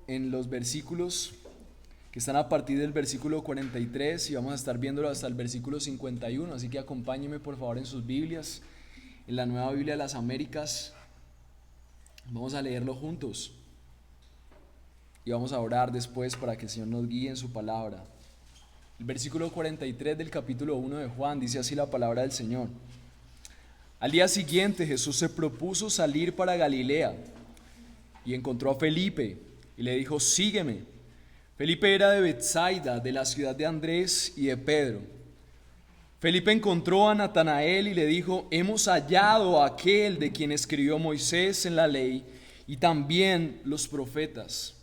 En los versículos que están a partir del versículo 43 y vamos a estar viéndolo hasta el versículo 51, así que acompáñenme por favor en sus Biblias, en la Nueva Biblia de las Américas. Vamos a leerlo juntos y vamos a orar después para que el Señor nos guíe en su palabra. El versículo 43 del capítulo 1 de Juan dice así la palabra del Señor. Al día siguiente Jesús se propuso salir para Galilea y encontró a Felipe y le dijo: sígueme. Felipe era de Betsaida, de la ciudad de Andrés y de Pedro. Felipe encontró a Natanael y le dijo: hemos hallado a aquel de quien escribió Moisés en la ley y también los profetas,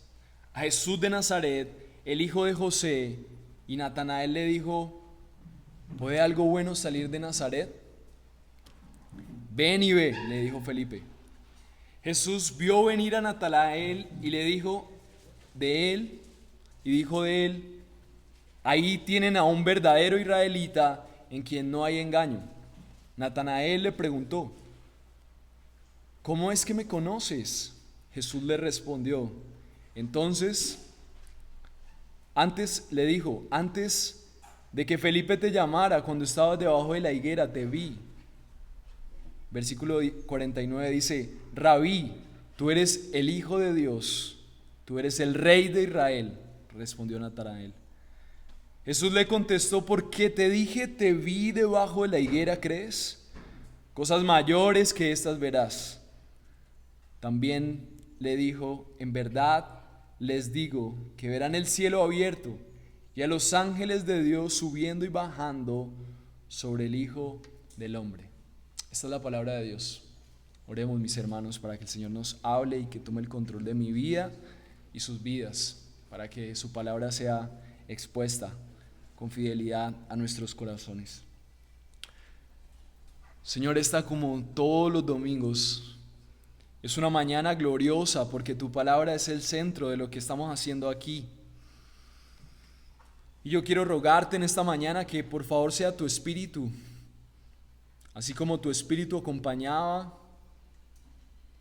a Jesús de Nazaret, el hijo de José. Y Natanael le dijo: ¿puede algo bueno salir de Nazaret? Ven y ve, le dijo Felipe. Jesús vio venir a Natanael y le dijo de él: ahí tienen a un verdadero israelita en quien no hay engaño. Natanael le preguntó: ¿cómo es que me conoces? Jesús le respondió: antes de que Felipe te llamara, cuando estabas debajo de la higuera, te vi. Versículo 49 dice: Rabí, tú eres el Hijo de Dios, tú eres el Rey de Israel. Respondió Natanael. Jesús le contestó: ¿por qué te dije te vi debajo de la higuera, crees? Cosas mayores que estas verás. También le dijo: en verdad les digo que verán el cielo abierto y a los ángeles de Dios subiendo y bajando sobre el Hijo del Hombre. Esta es la palabra de Dios. Oremos, mis hermanos, para que el Señor nos hable y que tome el control de mi vida y sus vidas, para que su palabra sea expuesta con fidelidad a nuestros corazones. Señor, esta, como todos los domingos, es una mañana gloriosa porque tu palabra es el centro de lo que estamos haciendo aquí. Y yo quiero rogarte en esta mañana que por favor sea tu Espíritu, así como tu Espíritu acompañaba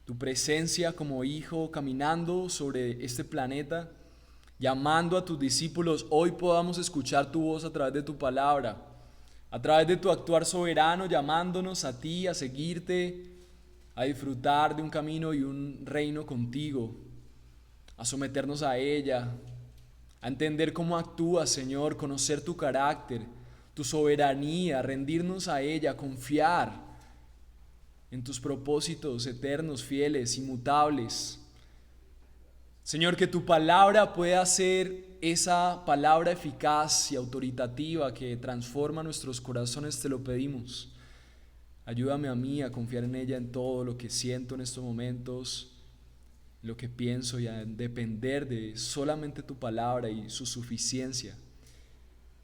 tu presencia como Hijo caminando sobre este planeta, llamando a tus discípulos, hoy podamos escuchar tu voz a través de tu palabra, a través de tu actuar soberano, llamándonos a ti, a seguirte, a disfrutar de un camino y un reino contigo, a someternos a ella, a entender cómo actúas, Señor, conocer tu carácter, tu soberanía, rendirnos a ella, confiar en tus propósitos eternos, fieles, inmutables. Señor, que tu palabra pueda ser esa palabra eficaz y autoritativa que transforma nuestros corazones, te lo pedimos. Ayúdame a mí a confiar en ella en todo lo que siento en estos momentos, lo que pienso, y a depender de solamente tu palabra y su suficiencia.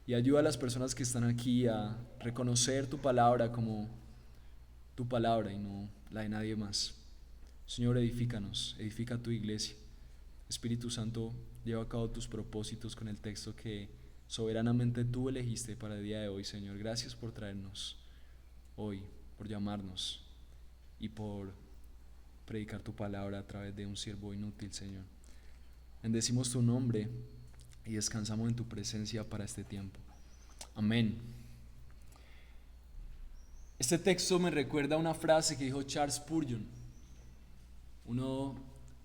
Y ayuda a las personas que están aquí a reconocer tu palabra como tu palabra y no la de nadie más. Señor, edifícanos, edifica tu iglesia. Espíritu Santo, lleva a cabo tus propósitos con el texto que soberanamente tú elegiste para el día de hoy, Señor. Gracias por traernos hoy, por llamarnos y por predicar tu palabra a través de un siervo inútil, Señor. Bendecimos tu nombre y descansamos en tu presencia para este tiempo. Amén. Este texto me recuerda a una frase que dijo Charles Spurgeon, uno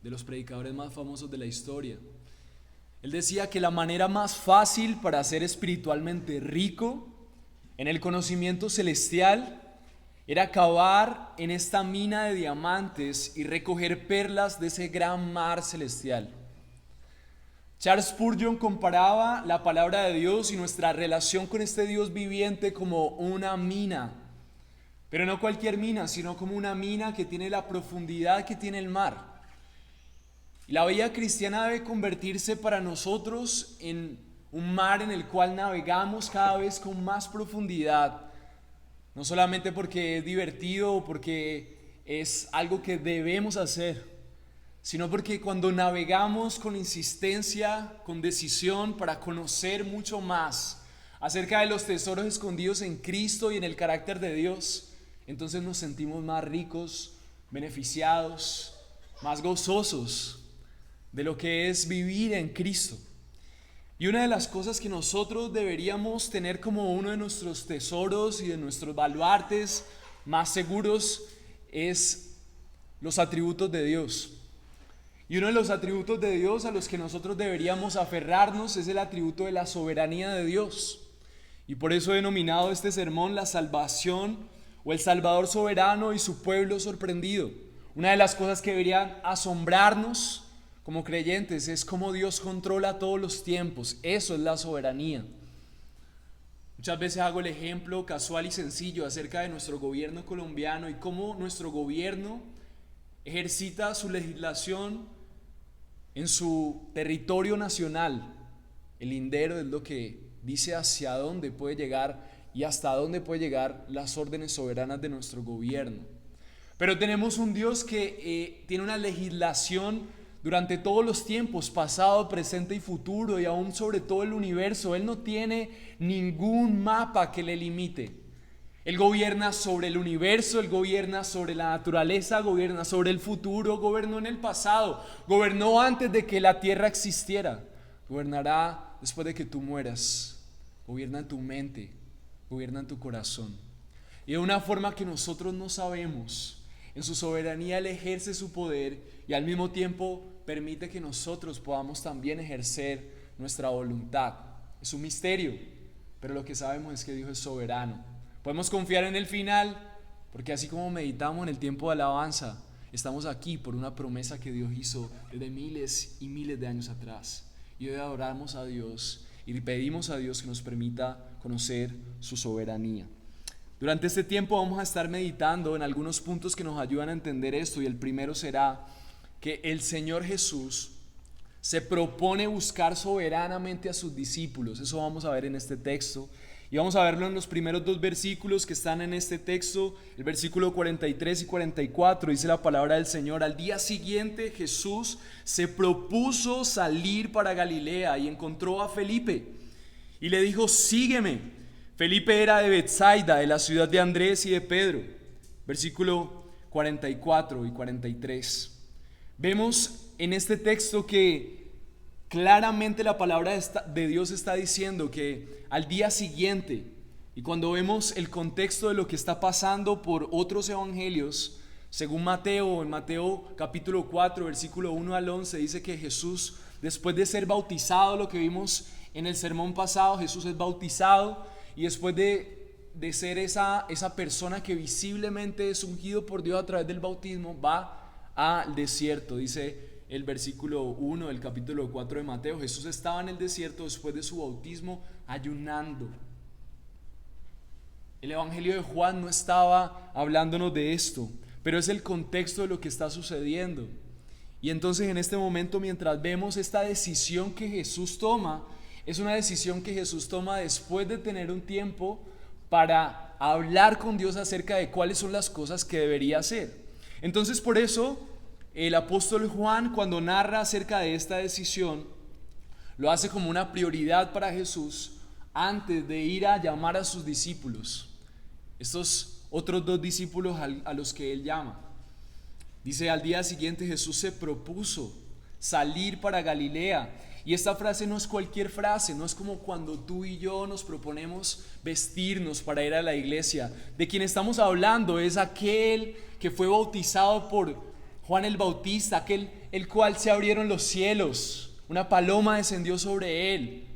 de los predicadores más famosos de la historia. Él decía que la manera más fácil para ser espiritualmente rico en el conocimiento celestial era cavar en esta mina de diamantes y recoger perlas de ese gran mar celestial. Charles Spurgeon comparaba la palabra de Dios y nuestra relación con este Dios viviente como una mina, pero no cualquier mina, sino como una mina que tiene la profundidad que tiene el mar. Y la vida cristiana debe convertirse para nosotros en un mar en el cual navegamos cada vez con más profundidad, no solamente porque es divertido o porque es algo que debemos hacer, sino porque cuando navegamos con insistencia, con decisión para conocer mucho más acerca de los tesoros escondidos en Cristo y en el carácter de Dios, entonces nos sentimos más ricos, beneficiados, más gozosos. de lo que es vivir en Cristo. Y una de las cosas que nosotros deberíamos tener como uno de nuestros tesoros y de nuestros baluartes más seguros es los atributos de Dios. Y uno de los atributos de Dios a los que nosotros deberíamos aferrarnos es el atributo de la soberanía de Dios. Y por eso he denominado este sermón la salvación o el Salvador soberano y su pueblo sorprendido. Una de las cosas que deberían asombrarnos como creyentes es cómo Dios controla todos los tiempos. Eso es la soberanía. Muchas veces hago el ejemplo casual y sencillo acerca de nuestro gobierno colombiano y cómo nuestro gobierno ejercita su legislación en su territorio nacional. El lindero es lo que dice hacia dónde puede llegar y hasta dónde puede llegar las órdenes soberanas de nuestro gobierno. Pero tenemos un Dios que tiene una legislación durante todos los tiempos, pasado, presente y futuro, y aún sobre todo el universo. Él no tiene ningún mapa que le limite. Él gobierna sobre el universo, Él gobierna sobre la naturaleza, gobierna sobre el futuro, gobernó en el pasado, gobernó antes de que la tierra existiera, gobernará después de que tú mueras, gobierna en tu mente, gobierna en tu corazón. Y de una forma que nosotros no sabemos, en su soberanía Él ejerce su poder y al mismo tiempo permite que nosotros podamos también ejercer nuestra voluntad. Es un misterio, pero lo que sabemos es que Dios es soberano. Podemos confiar en el final, porque así como meditamos en el tiempo de alabanza, estamos aquí por una promesa que Dios hizo desde miles y miles de años atrás. Y hoy adoramos a Dios y pedimos a Dios que nos permita conocer su soberanía. Durante este tiempo vamos a estar meditando en algunos puntos que nos ayudan a entender esto, y el primero será que el Señor Jesús se propone buscar soberanamente a sus discípulos. Eso vamos a ver en este texto. Y vamos a verlo en los primeros dos versículos que están en este texto, el versículo 43 y 44, dice la palabra del Señor: al día siguiente Jesús se propuso salir para Galilea y encontró a Felipe y le dijo: sígueme. Felipe era de Betsaida, de la ciudad de Andrés y de Pedro. Versículo 44 y 43. Vemos en este texto que claramente la palabra de Dios está diciendo que al día siguiente, y cuando vemos el contexto de lo que está pasando por otros evangelios, según Mateo, en Mateo capítulo 4, versículo 1 al 11, dice que Jesús, después de ser bautizado, lo que vimos en el sermón pasado, Jesús es bautizado, y después de ser esa persona que visiblemente es ungido por Dios a través del bautismo, va al desierto. Dice el versículo 1 del capítulo 4 de Mateo: Jesús estaba en el desierto después de su bautismo ayunando. El evangelio de Juan no estaba hablándonos de esto, pero es el contexto de lo que está sucediendo. Y entonces en este momento, mientras vemos esta decisión que Jesús toma, es una decisión que Jesús toma después de tener un tiempo para hablar con Dios acerca de cuáles son las cosas que debería hacer. Entonces, por eso el apóstol Juan, cuando narra acerca de esta decisión, lo hace como una prioridad para Jesús antes de ir a llamar a sus discípulos, estos otros dos discípulos a los que él llama. Dice: al día siguiente Jesús se propuso salir para Galilea. Y esta frase no es cualquier frase, no es como cuando tú y yo nos proponemos vestirnos para ir a la iglesia. De quien estamos hablando es aquel que fue bautizado por Juan el Bautista, aquel el cual se abrieron los cielos, una paloma descendió sobre él.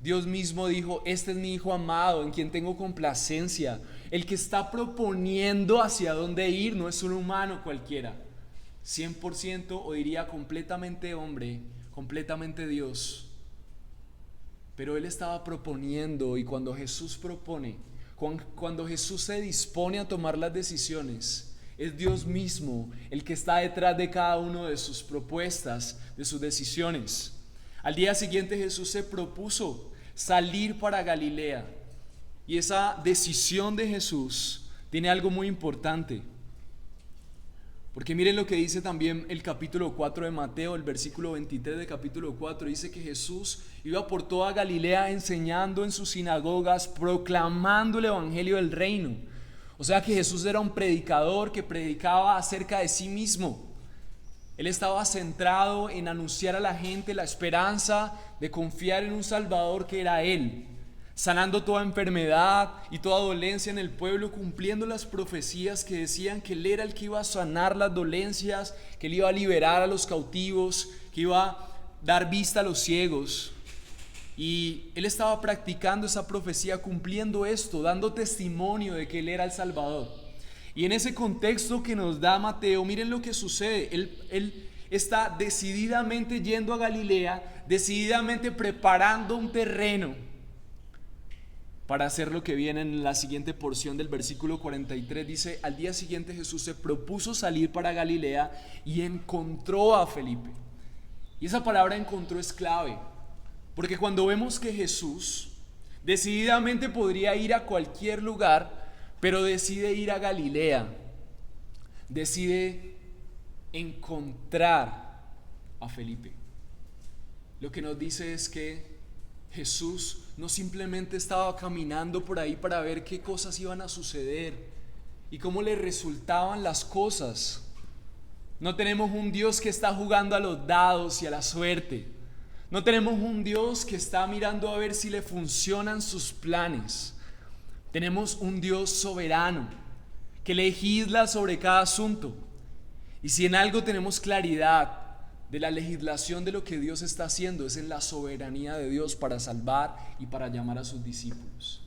Dios mismo dijo: este es mi Hijo amado, en quien tengo complacencia. El que está proponiendo hacia dónde ir no es un humano cualquiera, 100%, o diría completamente hombre, completamente Dios. Pero él estaba proponiendo, y cuando Jesús propone, cuando Jesús se dispone a tomar las decisiones, es Dios mismo el que está detrás de cada una de sus propuestas, de sus decisiones. Al día siguiente Jesús se propuso salir para Galilea, y esa decisión de Jesús tiene algo muy importante. Porque miren lo que dice también el capítulo 4 de Mateo, el versículo 23 del capítulo 4, dice que Jesús iba por toda Galilea enseñando en sus sinagogas, proclamando el evangelio del reino. O sea que Jesús era un predicador que predicaba acerca de sí mismo. Él estaba centrado en anunciar a la gente la esperanza de confiar en un Salvador que era Él, sanando toda enfermedad y toda dolencia en el pueblo, cumpliendo las profecías que decían que Él era el que iba a sanar las dolencias, que Él iba a liberar a los cautivos, que iba a dar vista a los ciegos. Y Él estaba practicando esa profecía, cumpliendo esto, dando testimonio de que Él era el Salvador. Y en ese contexto que nos da Mateo, miren lo que sucede. Él está decididamente yendo a Galilea, decididamente preparando un terreno para hacer lo que viene en la siguiente porción del versículo 43. Dice: al día siguiente Jesús se propuso salir para Galilea y encontró a Felipe. Y esa palabra encontró es clave, porque cuando vemos que Jesús decididamente podría ir a cualquier lugar, pero decide ir a Galilea, decide encontrar a Felipe, lo que nos dice es que Jesús no simplemente estaba caminando por ahí para ver qué cosas iban a suceder y cómo le resultaban las cosas. No tenemos un Dios que está jugando a los dados y a la suerte. No tenemos un Dios que está mirando a ver si le funcionan sus planes. Tenemos un Dios soberano que legisla sobre cada asunto. Y si en algo tenemos claridad de la legislación de lo que Dios está haciendo, es en la soberanía de Dios para salvar y para llamar a sus discípulos.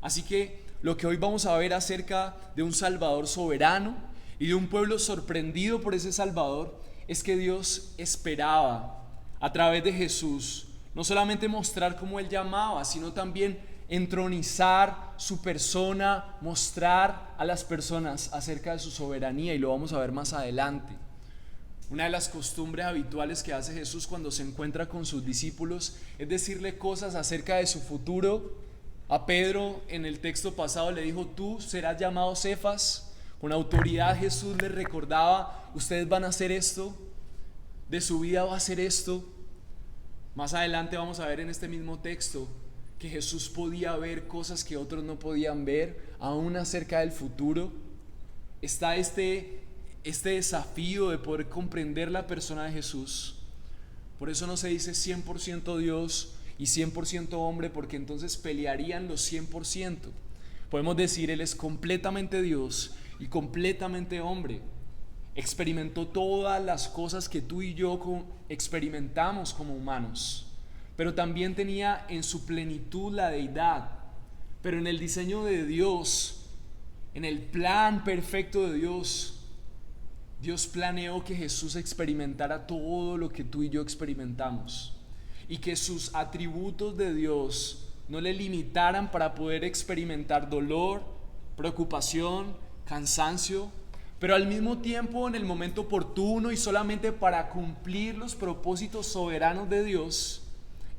Así que lo que hoy vamos a ver acerca de un Salvador soberano y de un pueblo sorprendido por ese Salvador es que Dios esperaba a través de Jesús no solamente mostrar cómo Él llamaba, sino también entronizar su persona, mostrar a las personas acerca de su soberanía, y lo vamos a ver más adelante. Una de las costumbres habituales que hace Jesús cuando se encuentra con sus discípulos es decirle cosas acerca de su futuro. A Pedro en el texto pasado le dijo: tú serás llamado Cefas. Con autoridad Jesús les recordaba: ustedes van a hacer esto, de su vida va a ser esto. Más adelante vamos a ver en este mismo texto que Jesús podía ver cosas que otros no podían ver, aún acerca del futuro. Está este desafío de poder comprender la persona de Jesús. Por eso no se dice 100% Dios y 100% hombre, porque entonces pelearían los 100%. Podemos decir: Él es completamente Dios y completamente hombre. Experimentó todas las cosas que tú y yo experimentamos como humanos, pero también tenía en su plenitud la deidad. Pero en el diseño de Dios, en el plan perfecto de Dios, Dios planeó que Jesús experimentara todo lo que tú y yo experimentamos, y que sus atributos de Dios no le limitaran para poder experimentar dolor, preocupación, cansancio, pero al mismo tiempo en el momento oportuno y solamente para cumplir los propósitos soberanos de Dios.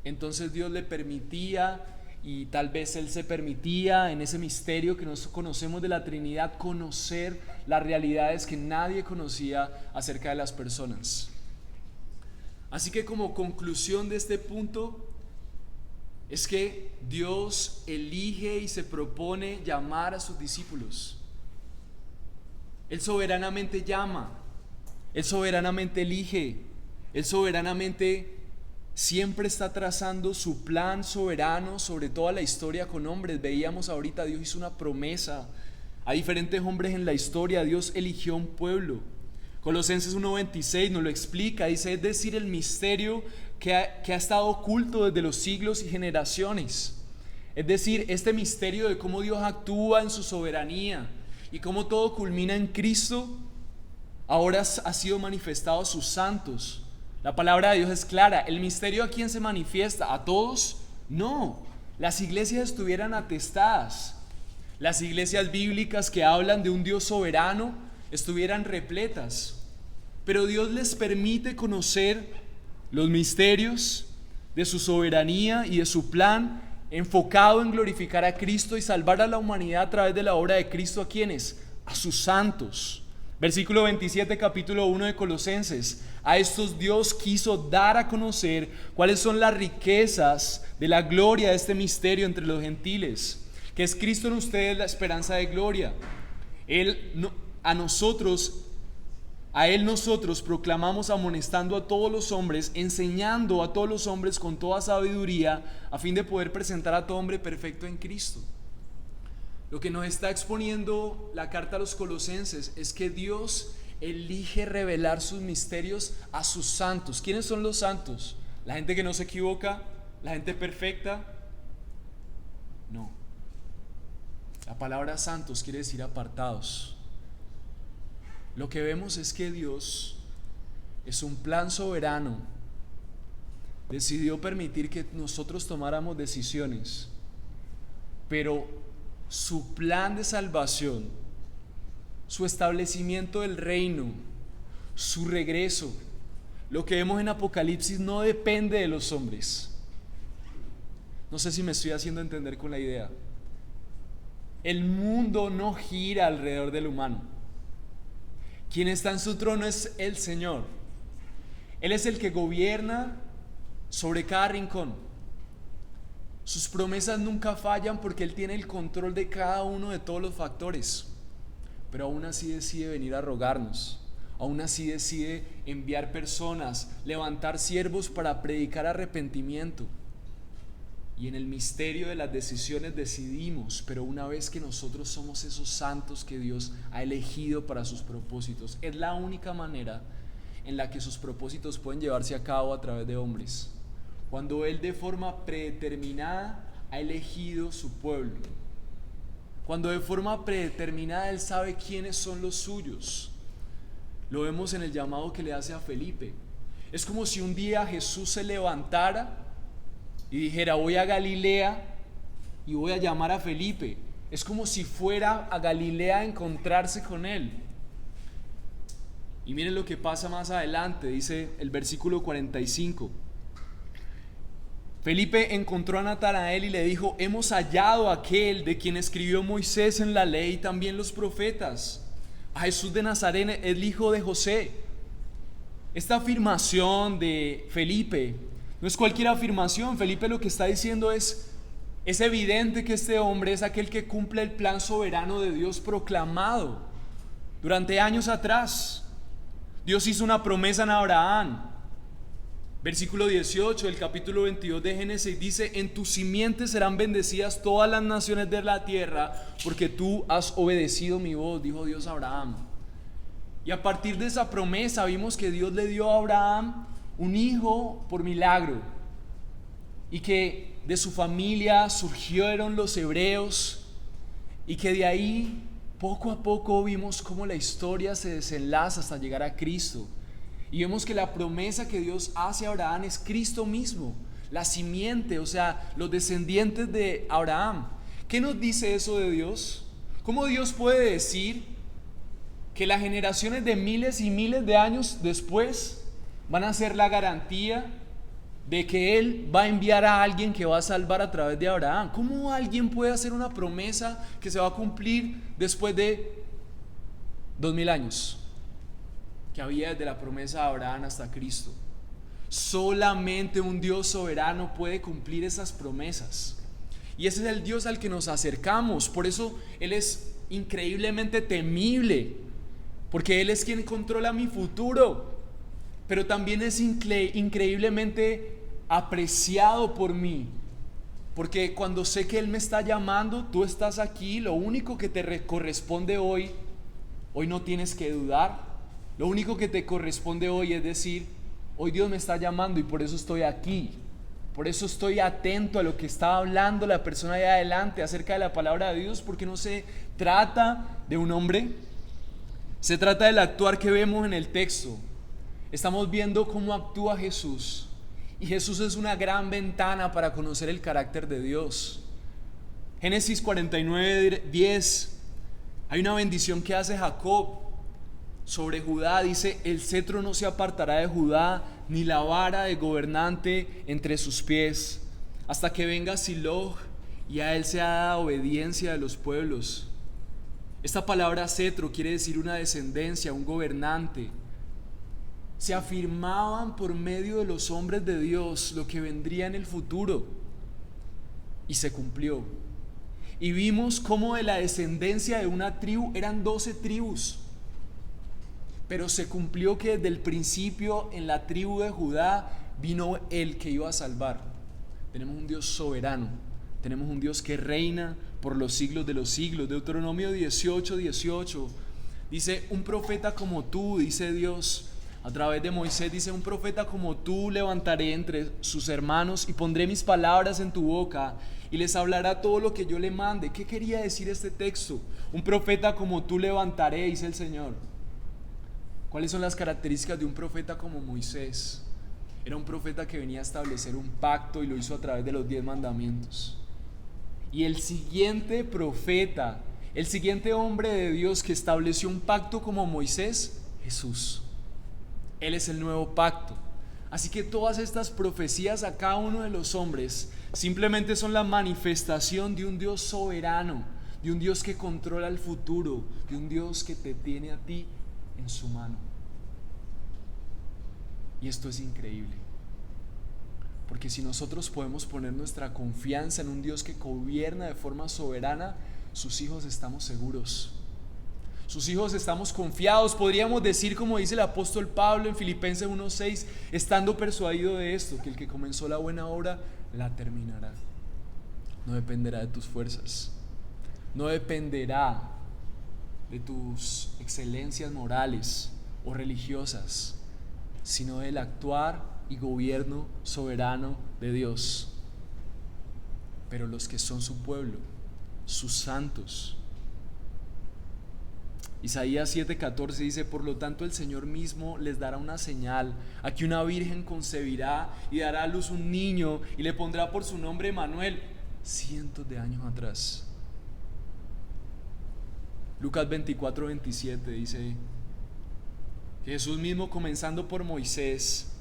Entonces Dios le permitía, y tal vez Él se permitía en ese misterio que nos conocemos de la Trinidad, conocer las realidades que nadie conocía acerca de las personas. Así que como conclusión de este punto es que Dios elige y se propone llamar a sus discípulos. Él soberanamente llama, Él soberanamente elige, Él soberanamente siempre está trazando su plan soberano sobre toda la historia con hombres. Veíamos ahorita, Dios hizo una promesa a diferentes hombres en la historia. Dios eligió un pueblo. Colosenses 1:26 nos lo explica, dice: es decir, el misterio que ha estado oculto desde los siglos y generaciones. Es decir, este misterio de cómo Dios actúa en su soberanía y cómo todo culmina en Cristo, ahora ha sido manifestado a sus santos. La palabra de Dios es clara. ¿El misterio a quién se manifiesta? ¿A todos? No. Las iglesias estuvieran atestadas. Las iglesias bíblicas que hablan de un Dios soberano estuvieran repletas. Pero Dios les permite conocer los misterios de su soberanía y de su plan enfocado en glorificar a Cristo y salvar a la humanidad a través de la obra de Cristo. ¿A quiénes? A sus santos. Versículo 27, capítulo 1 de Colosenses: a estos Dios quiso dar a conocer cuáles son las riquezas de la gloria de este misterio entre los gentiles, que es Cristo en ustedes la esperanza de gloria. A nosotros A Él nosotros proclamamos amonestando a todos los hombres, enseñando a todos los hombres con toda sabiduría, a fin de poder presentar a todo hombre perfecto en Cristo. Lo que nos está exponiendo la carta a los Colosenses es que Dios elige revelar sus misterios a sus santos. ¿Quiénes son los santos? ¿La gente que no se equivoca? ¿La gente perfecta? No. La palabra santos quiere decir apartados. Lo que vemos es que Dios es un plan soberano. Decidió permitir que nosotros tomáramos decisiones, pero su plan de salvación, su establecimiento del reino, su regreso, lo que vemos en Apocalipsis no depende de los hombres. No sé si me estoy haciendo entender con la idea. El mundo no gira alrededor del humano. Quien está en su trono es el Señor. Él es el que gobierna sobre cada rincón. Sus promesas nunca fallan porque Él tiene el control de cada uno de todos los factores. Pero aún así decide venir a rogarnos. Aún así decide enviar personas, levantar siervos para predicar arrepentimiento. Y en el misterio de las decisiones decidimos, pero una vez que nosotros somos esos santos que Dios ha elegido para sus propósitos, es la única manera en la que sus propósitos pueden llevarse a cabo a través de hombres. Cuando Él de forma predeterminada ha elegido su pueblo. Cuando de forma predeterminada Él sabe quiénes son los suyos. Lo vemos en el llamado que le hace a Felipe. Es como si un día Jesús se levantara y dijera: voy a Galilea y voy a llamar a Felipe. Es como si fuera a Galilea a encontrarse con él. Y miren lo que pasa más adelante, dice el versículo 45. Felipe encontró a Natanael y le dijo: hemos hallado a aquel de quien escribió Moisés en la ley y también los profetas, a Jesús de Nazaret, el hijo de José. Esta afirmación de Felipe no es cualquier afirmación. Felipe lo que está diciendo es evidente que este hombre es aquel que cumple el plan soberano de Dios proclamado durante años atrás. Dios hizo una promesa en Abraham. Versículo 18 del capítulo 22 de Génesis dice: en tu simiente serán bendecidas todas las naciones de la tierra, porque tú has obedecido mi voz, dijo Dios a Abraham. Y a partir de esa promesa vimos que Dios le dio a Abraham un hijo por milagro, y que de su familia surgieron los hebreos, y que de ahí poco a poco vimos cómo la historia se desenlaza hasta llegar a Cristo. Y vemos que la promesa que Dios hace a Abraham es Cristo mismo, la simiente, o sea, los descendientes de Abraham. ¿Qué nos dice eso de Dios? ¿Cómo Dios puede decir que las generaciones de miles y miles de años después van a ser la garantía de que Él va a enviar a alguien que va a salvar a través de Abraham? ¿Cómo alguien puede hacer una promesa que se va a cumplir después de 2000 años? Que había desde la promesa de Abraham hasta Cristo. Solamente un Dios soberano puede cumplir esas promesas. Y ese es el Dios al que nos acercamos. Por eso Él es increíblemente temible, porque Él es quien controla mi futuro. Pero también es increíblemente apreciado por mí, porque cuando sé que Él me está llamando, tú estás aquí, lo único que te corresponde hoy no tienes que dudar. Lo único que te corresponde hoy es decir: hoy Dios me está llamando y por eso estoy aquí. Por eso estoy atento a lo que está hablando la persona de adelante acerca de la palabra de Dios, porque no se trata de un hombre, se trata del actuar que vemos en el texto. Estamos viendo cómo actúa Jesús, y Jesús es una gran ventana para conocer el carácter de Dios. Génesis 49:10, hay una bendición que hace Jacob sobre Judá. Dice: el cetro no se apartará de Judá, ni la vara de gobernante entre sus pies, hasta que venga Silo y a él sea dada obediencia de los pueblos. Esta palabra cetro quiere decir una descendencia, un gobernante. Se afirmaban por medio de los hombres de Dios lo que vendría en el futuro, y se cumplió. Y vimos cómo de la descendencia de una tribu eran 12 tribus. Pero se cumplió que desde el principio en la tribu de Judá vino el que iba a salvar. Tenemos un Dios soberano, tenemos un Dios que reina por los siglos de los siglos. Deuteronomio 18:18 dice: un profeta como tú, dice Dios a través de Moisés, dice: un profeta como tú levantaré entre sus hermanos y pondré mis palabras en tu boca y les hablará todo lo que yo le mande. ¿Qué quería decir este texto? Un profeta como tú levantaré, dice el Señor. ¿Cuáles son las características de un profeta como Moisés? Era un profeta que venía a establecer un pacto y lo hizo a través de los 10 mandamientos. Y el siguiente profeta, el siguiente hombre de Dios que estableció un pacto como Moisés, Jesús. Él es el nuevo pacto. Así que todas estas profecías a cada uno de los hombres simplemente son la manifestación de un Dios soberano, de un Dios que controla el futuro, de un Dios que te tiene a ti en su mano. Y esto es increíble, porque si nosotros podemos poner nuestra confianza en un Dios que gobierna de forma soberana, sus hijos estamos seguros, sus hijos estamos confiados. Podríamos decir, como dice el apóstol Pablo en Filipenses 1:6, estando persuadido de esto, que el que comenzó la buena obra la terminará. No dependerá de tus fuerzas, no dependerá de tus excelencias morales o religiosas, sino del actuar y gobierno soberano de Dios. Pero los que son su pueblo, sus santos. Isaías 7:14 dice: por lo tanto el Señor mismo les dará una señal, aquí una virgen concebirá y dará a luz un niño y le pondrá por su nombre Emmanuel. Cientos de años atrás. Lucas 24:27 dice: Jesús mismo, comenzando por Moisés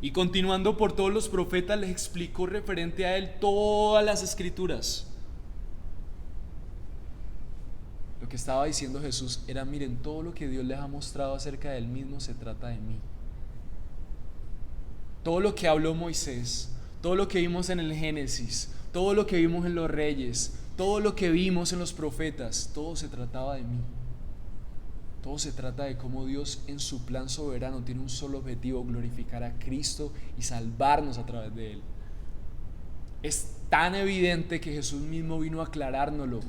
y continuando por todos los profetas, les explicó referente a él todas las escrituras. Lo que estaba diciendo Jesús era: miren, todo lo que Dios les ha mostrado acerca de él mismo se trata de mí. Todo lo que habló Moisés, todo lo que vimos en el Génesis, todo lo que vimos en los reyes, todo lo que vimos en los profetas, todo se trataba de mí. Todo se trata de cómo Dios en su plan soberano tiene un solo objetivo: glorificar a Cristo y salvarnos a través de Él. Es tan evidente que Jesús mismo vino a aclarárnoslo.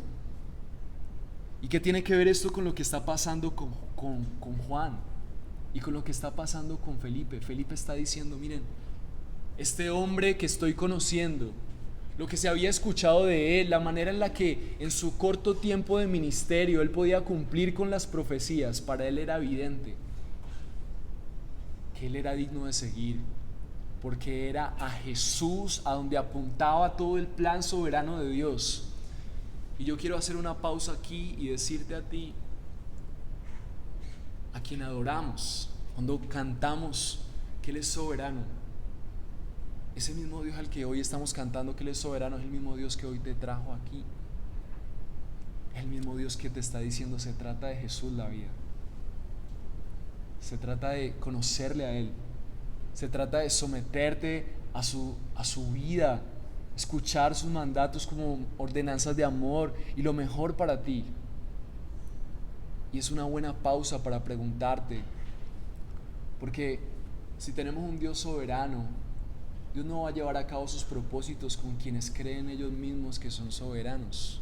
¿Y qué tiene que ver esto con lo que está pasando con Juan? Y con lo que está pasando con Felipe. Felipe está diciendo: miren, este hombre que estoy conociendo, lo que se había escuchado de él, la manera en la que en su corto tiempo de ministerio él podía cumplir con las profecías, para él era evidente que él era digno de seguir, porque era a Jesús a donde apuntaba todo el plan soberano de Dios. Y yo quiero hacer una pausa aquí y decirte a ti, a quien adoramos, cuando cantamos que Él es soberano, ese mismo Dios al que hoy estamos cantando que Él es soberano es el mismo Dios que hoy te trajo aquí. Es el mismo Dios que te está diciendo: se trata de Jesús la vida. Se trata de conocerle a Él. Se trata de someterte a su vida, escuchar sus mandatos como ordenanzas de amor y lo mejor para ti. Y es una buena pausa para preguntarte, porque si tenemos un Dios soberano, Dios no va a llevar a cabo sus propósitos con quienes creen ellos mismos que son soberanos.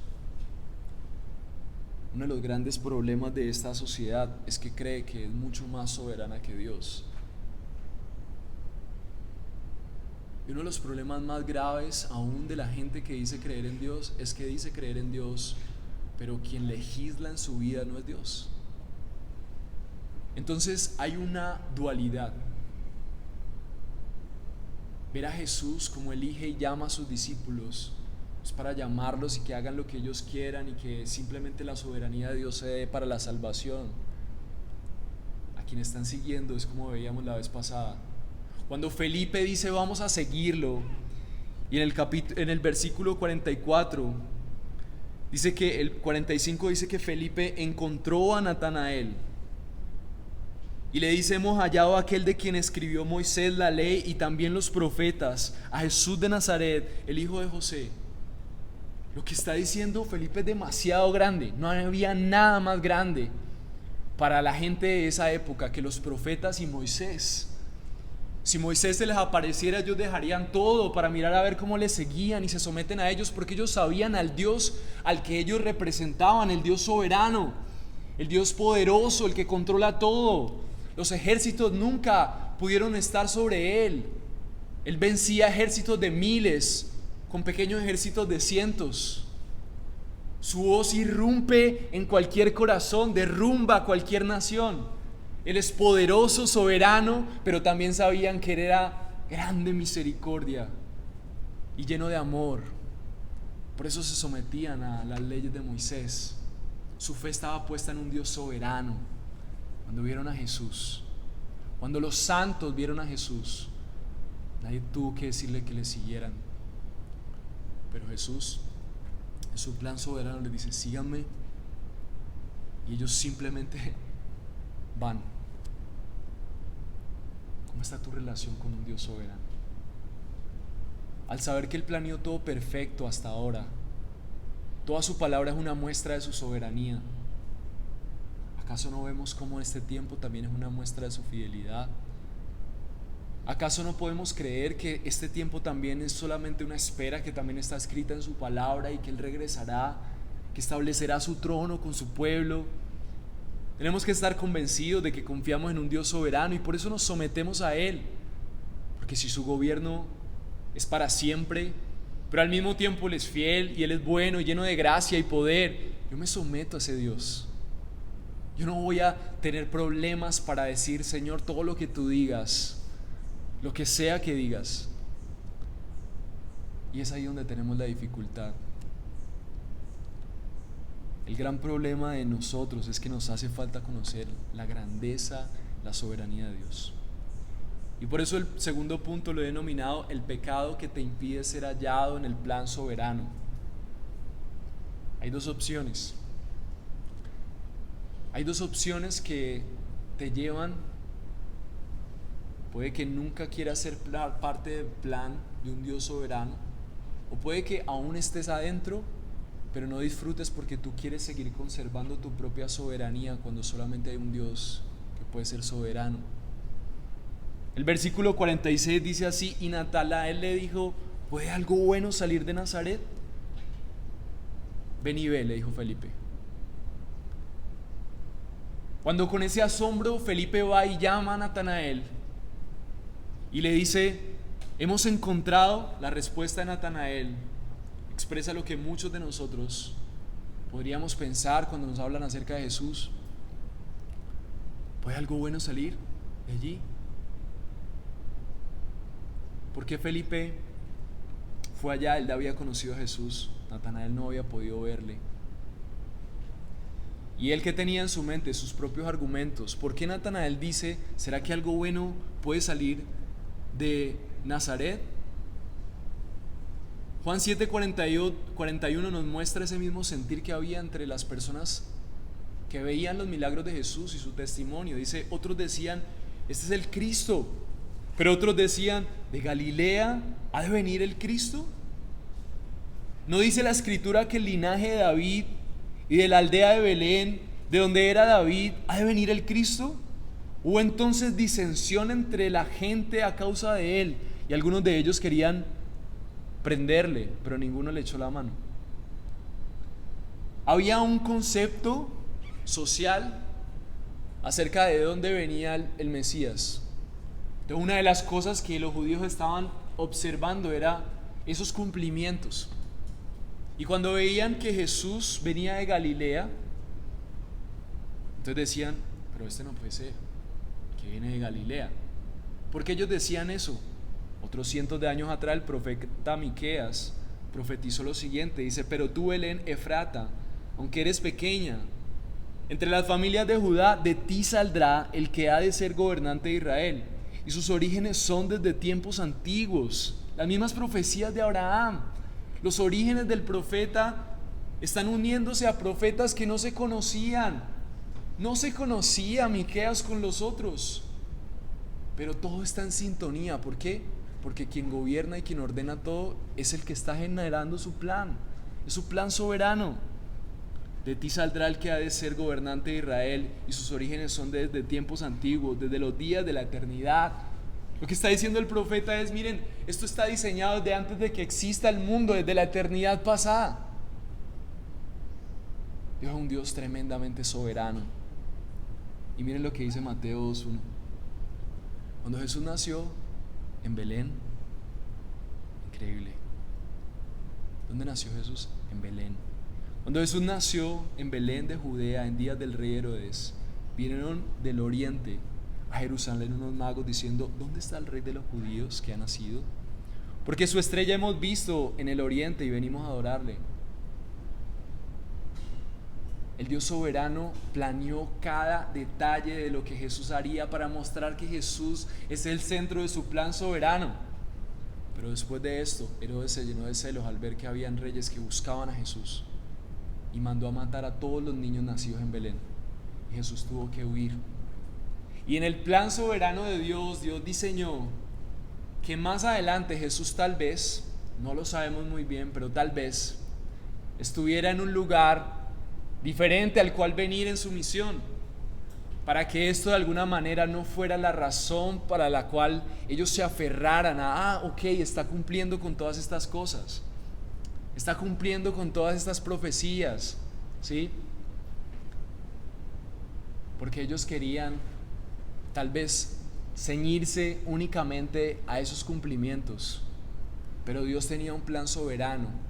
Uno de los grandes problemas de esta sociedad es que cree que es mucho más soberana que Dios. Y uno de los problemas más graves aún de la gente que dice creer en Dios es que dice creer en Dios, pero quien legisla en su vida no es Dios. Entonces hay una dualidad. Ver a Jesús como elige y llama a sus discípulos es para llamarlos y que hagan lo que ellos quieran y que simplemente la soberanía de Dios se dé para la salvación. A quienes están siguiendo es como veíamos la vez pasada. Cuando Felipe dice vamos a seguirlo, y en el versículo 44 dice que el 45 dice que Felipe encontró a Natanael y le dice: hemos hallado a aquel de quien escribió Moisés la ley y también los profetas, a Jesús de Nazaret, el hijo de José. Lo que está diciendo Felipe es demasiado grande, no había nada más grande. para la gente de esa época que los profetas y Moisés. Si Moisés se les apareciera, ellos dejarían todo para mirar a ver cómo les seguían y se someten a ellos, porque ellos sabían al Dios al que ellos representaban, el Dios soberano, el Dios poderoso, el que controla todo. Los ejércitos nunca pudieron estar sobre él. Él vencía ejércitos de miles con pequeños ejércitos de cientos. Su voz irrumpe en cualquier corazón, derrumba cualquier nación. Él es poderoso, soberano, pero también sabían que Él era grande misericordia y lleno de amor. Por eso se sometían a las leyes de Moisés. Su fe estaba puesta en un Dios soberano. Cuando vieron a Jesús, cuando los santos vieron a Jesús, nadie tuvo que decirle que le siguieran. Pero Jesús, en su plan soberano, les dice: síganme. Y ellos simplemente van. ¿Cómo está tu relación con un Dios soberano? Al saber que Él planeó todo perfecto hasta ahora, toda su palabra es una muestra de su soberanía, ¿acaso no vemos cómo este tiempo también es una muestra de su fidelidad? ¿Acaso no podemos creer que este tiempo también es solamente una espera que también está escrita en su palabra y que Él regresará, que establecerá su trono con su pueblo? Tenemos que estar convencidos de que confiamos en un Dios soberano y por eso nos sometemos a Él, porque si su gobierno es para siempre, pero al mismo tiempo Él es fiel y Él es bueno y lleno de gracia y poder, yo me someto a ese Dios. Yo no voy a tener problemas para decir: Señor, todo lo que tú digas, lo que sea que digas. Y es ahí donde tenemos la dificultad. El gran problema de nosotros es que nos hace falta conocer la grandeza, la soberanía de Dios. Y por eso el segundo punto lo he denominado el pecado que te impide ser hallado en el plan soberano. Hay dos opciones. Hay dos opciones que te llevan. Puede que nunca quieras ser parte del plan de un Dios soberano, o puede que aún estés adentro, pero no disfrutes porque tú quieres seguir conservando tu propia soberanía cuando solamente hay un Dios que puede ser soberano. El versículo 46 dice así: y Natanael le dijo: ¿puede algo bueno salir de Nazaret? Ven y ve, le dijo Felipe. Cuando con ese asombro Felipe va y llama a Natanael y le dice: hemos encontrado, la respuesta de Natanael expresa lo que muchos de nosotros podríamos pensar cuando nos hablan acerca de Jesús. ¿Puede algo bueno salir de allí? ¿Por qué Felipe fue allá? Él había conocido a Jesús, Natanael no había podido verle. Y él, que tenía en su mente sus propios argumentos. ¿Por qué Natanael dice: ¿será que algo bueno puede salir de Nazaret? Juan 7:41 nos muestra ese mismo sentir que había entre las personas que veían los milagros de Jesús y su testimonio. Dice: otros decían: este es el Cristo. Pero otros decían: ¿de Galilea ha de venir el Cristo? ¿No dice la Escritura que el linaje de David y de la aldea de Belén, de donde era David, ha de venir el Cristo? Hubo entonces disensión entre la gente a causa de él, y algunos de ellos querían prenderle, pero ninguno le echó la mano. Había un concepto social acerca de dónde venía el Mesías. Entonces, una de las cosas que los judíos estaban observando era esos cumplimientos. Y cuando veían que Jesús venía de Galilea, entonces decían: pero este no puede ser, que viene de Galilea. ¿Por qué ellos decían eso? Otros cientos de años atrás el profeta Miqueas profetizó lo siguiente. Dice: pero tú, Belén Efrata, aunque eres pequeña, entre las familias de Judá, de ti saldrá el que ha de ser gobernante de Israel, y sus orígenes son desde tiempos antiguos. Las mismas profecías de Abraham. Los orígenes del profeta están uniéndose a profetas que no se conocían. No se conocía Miqueas con los otros, pero todo está en sintonía. ¿Por qué? Porque quien gobierna y quien ordena todo es el que está generando su plan. Es su plan soberano. De ti saldrá el que ha de ser gobernante de Israel, y sus orígenes son desde tiempos antiguos, desde los días de la eternidad. Lo que está diciendo el profeta es, miren, esto está diseñado desde antes de que exista el mundo, desde la eternidad pasada. Dios es un Dios tremendamente soberano. Y miren lo que dice Mateo 2:1. Cuando Jesús nació en Belén, increíble. ¿Dónde nació Jesús? En Belén. Cuando Jesús nació en Belén de Judea en días del rey Herodes, vinieron del oriente a Jerusalén unos magos diciendo: ¿dónde está el rey de los judíos que ha nacido? Porque su estrella hemos visto en el oriente y venimos a adorarle. El Dios soberano planeó cada detalle de lo que Jesús haría para mostrar que Jesús es el centro de su plan soberano. Pero después de esto, Herodes se llenó de celos al ver que habían reyes que buscaban a Jesús y mandó a matar a todos los niños nacidos en Belén. Y Jesús tuvo que huir. Y en el plan soberano de Dios, Dios diseñó que más adelante Jesús tal vez, no lo sabemos muy bien, pero tal vez estuviera en un lugar diferente al cual venir en su misión, para que esto de alguna manera no fuera la razón para la cual ellos se aferraran a, ok, está cumpliendo con todas estas cosas, está cumpliendo con todas estas profecías, ¿sí? Porque ellos querían tal vez ceñirse únicamente a esos cumplimientos, pero Dios tenía un plan soberano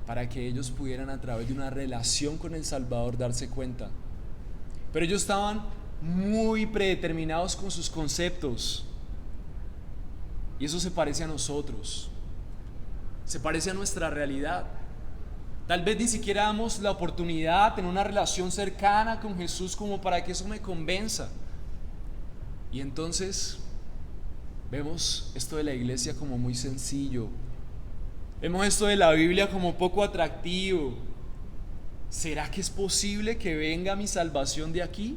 para que ellos pudieran, a través de una relación con el Salvador, darse cuenta. Pero ellos estaban muy predeterminados con sus conceptos, y eso se parece a nosotros, se parece a nuestra realidad. Tal vez ni siquiera damos la oportunidad de tener una relación cercana con Jesús como para que eso me convenza. Y entonces vemos esto de la iglesia como muy sencillo, vemos esto de la Biblia como poco atractivo. ¿Será que es posible que venga mi salvación de aquí?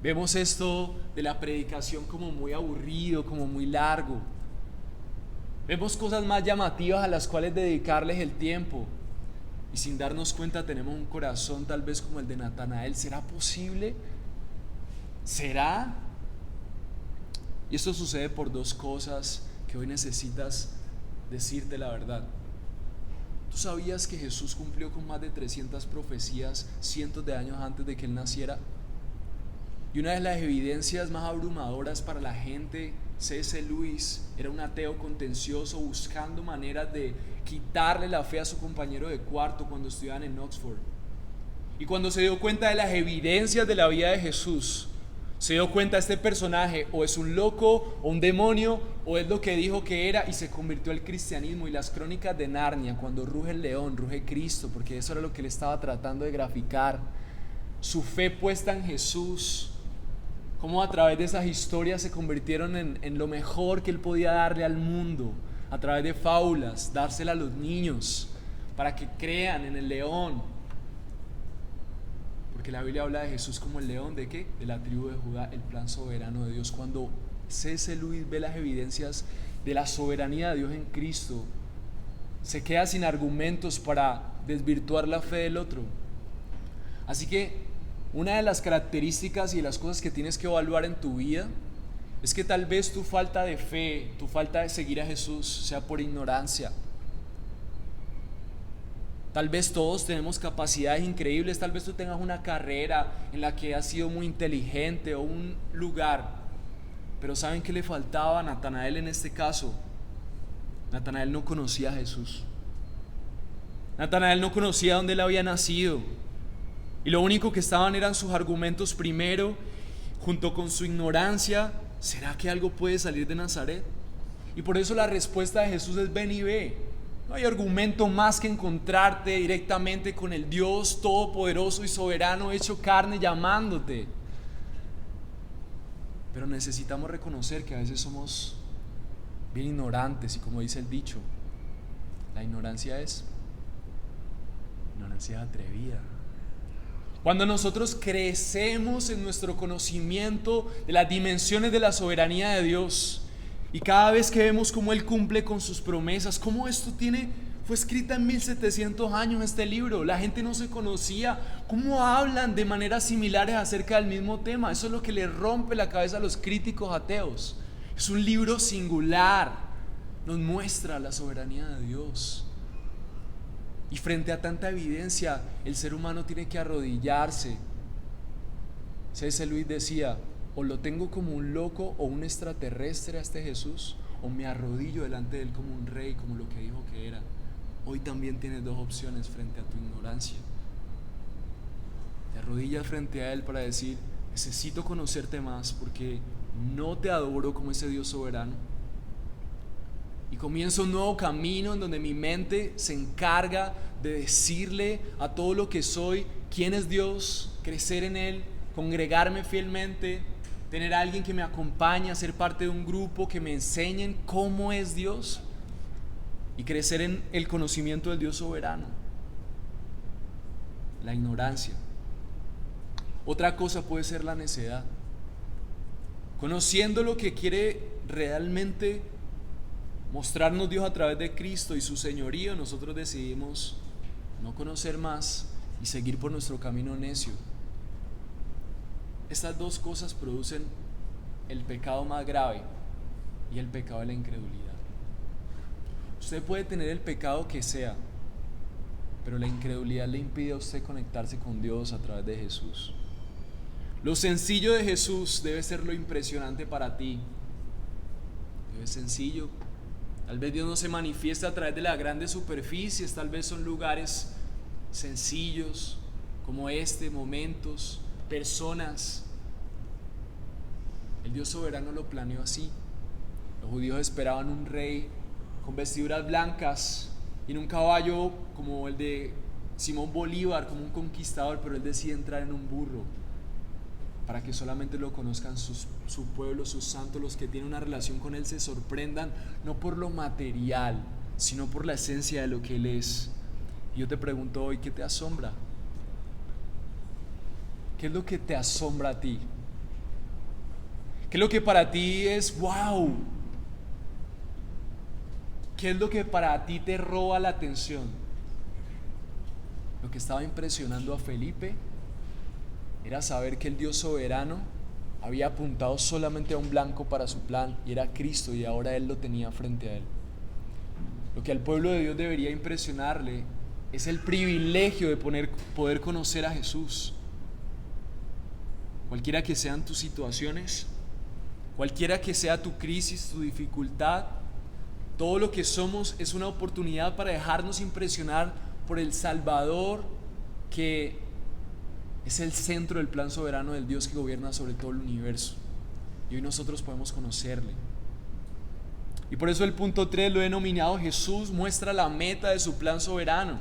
Vemos esto de la predicación como muy aburrido, como muy largo. Vemos cosas más llamativas a las cuales dedicarles el tiempo, y sin darnos cuenta tenemos un corazón tal vez como el de Natanael. ¿Será posible? ¿Será? Y esto sucede por dos cosas que hoy necesitas decirte la verdad. ¿Tú sabías que Jesús cumplió con más de 300 profecías cientos de años antes de que Él naciera? Y una de las evidencias más abrumadoras para la gente, C.S. Lewis era un ateo contencioso buscando maneras de quitarle la fe a su compañero de cuarto cuando estudiaban en Oxford. Y cuando se dio cuenta de las evidencias de la vida de Jesús, se dio cuenta: este personaje o es un loco o un demonio, o es lo que dijo que era, y se convirtió al cristianismo. Y las crónicas de Narnia, cuando ruge el león, ruge Cristo, porque eso era lo que él estaba tratando de graficar. Su fe puesta en Jesús, cómo a través de esas historias se convirtieron en lo mejor que él podía darle al mundo, a través de fábulas, dársela a los niños para que crean en el león. Porque la Biblia habla de Jesús como el león ¿de qué? De la tribu de Judá, el plan soberano de Dios. Cuando C.S. Lewis ve las evidencias de la soberanía de Dios en Cristo, se queda sin argumentos para desvirtuar la fe del otro. Así que una de las características y las cosas que tienes que evaluar en tu vida es que tal vez tu falta de fe, tu falta de seguir a Jesús sea por ignorancia. Tal vez todos tenemos capacidades increíbles, tal vez tú tengas una carrera en la que has sido muy inteligente o un lugar, pero ¿saben qué le faltaba a Natanael en este caso? Natanael no conocía a Jesús. Natanael no conocía dónde él había nacido, y lo único que estaban eran sus argumentos primero, junto con su ignorancia. ¿Será que algo puede salir de Nazaret? Y por eso la respuesta de Jesús es: ven y ve. No hay argumento más que encontrarte directamente con el Dios todopoderoso y soberano hecho carne llamándote. Pero necesitamos reconocer que a veces somos bien ignorantes, y como dice el dicho, la ignorancia es ignorancia atrevida. Cuando nosotros crecemos en nuestro conocimiento de las dimensiones de la soberanía de Dios, y cada vez que vemos cómo Él cumple con sus promesas, cómo esto tiene Fue escrita en 1700 años este libro. La gente no se conocía. ¿Cómo hablan de maneras similares acerca del mismo tema? Eso es lo que le rompe la cabeza a los críticos ateos. Es un libro singular. Nos muestra la soberanía de Dios. Y frente a tanta evidencia, el ser humano tiene que arrodillarse. C.S. Lewis decía: o lo tengo como un loco o un extraterrestre a este Jesús, o me arrodillo delante de él como un rey, como lo que dijo que era. Hoy también tienes dos opciones frente a tu ignorancia. Te arrodillas frente a él para decir: necesito conocerte más porque no te adoro como ese Dios soberano. Y comienzo un nuevo camino en donde mi mente se encarga de decirle a todo lo que soy quién es Dios, crecer en él, congregarme fielmente, tener a alguien que me acompañe, ser parte de un grupo, que me enseñen cómo es Dios y crecer en el conocimiento del Dios soberano. La ignorancia. Otra cosa puede ser la necedad. Conociendo lo que quiere realmente mostrarnos Dios a través de Cristo y su señorío, nosotros decidimos no conocer más y seguir por nuestro camino necio. Estas dos cosas producen el pecado más grave y el pecado de la incredulidad. Usted puede tener el pecado que sea, pero la incredulidad le impide a usted conectarse con Dios a través de Jesús. Lo sencillo de Jesús debe ser lo impresionante para ti. Es sencillo. Tal vez Dios no se manifiesta a través de las grandes superficies, tal vez son lugares sencillos como momentos, personas. El Dios soberano lo planeó así. Los judíos esperaban un rey con vestiduras blancas y en un caballo como el de Simón Bolívar, como un conquistador, pero él decide entrar en un burro para que solamente lo conozcan su pueblo, sus santos, los que tienen una relación con él se sorprendan, no por lo material, sino por la esencia de lo que él es. Y yo te pregunto hoy, ¿qué te asombra? ¿Qué es lo que te asombra a ti? ¿Qué es lo que para ti es wow? ¿Qué es lo que para ti te roba la atención? Lo que estaba impresionando a Felipe era saber que el Dios soberano había apuntado solamente a un blanco para su plan, y era Cristo, y ahora él lo tenía frente a él. Lo que al pueblo de Dios debería impresionarle es el privilegio de poder conocer a Jesús. Cualquiera que sean tus situaciones, cualquiera que sea tu crisis, tu dificultad, todo lo que somos es una oportunidad para dejarnos impresionar por el Salvador, que es el centro del plan soberano del Dios que gobierna sobre todo el universo. Y hoy nosotros podemos conocerle. Y por eso el punto 3 lo he denominado: Jesús muestra la meta de su plan soberano.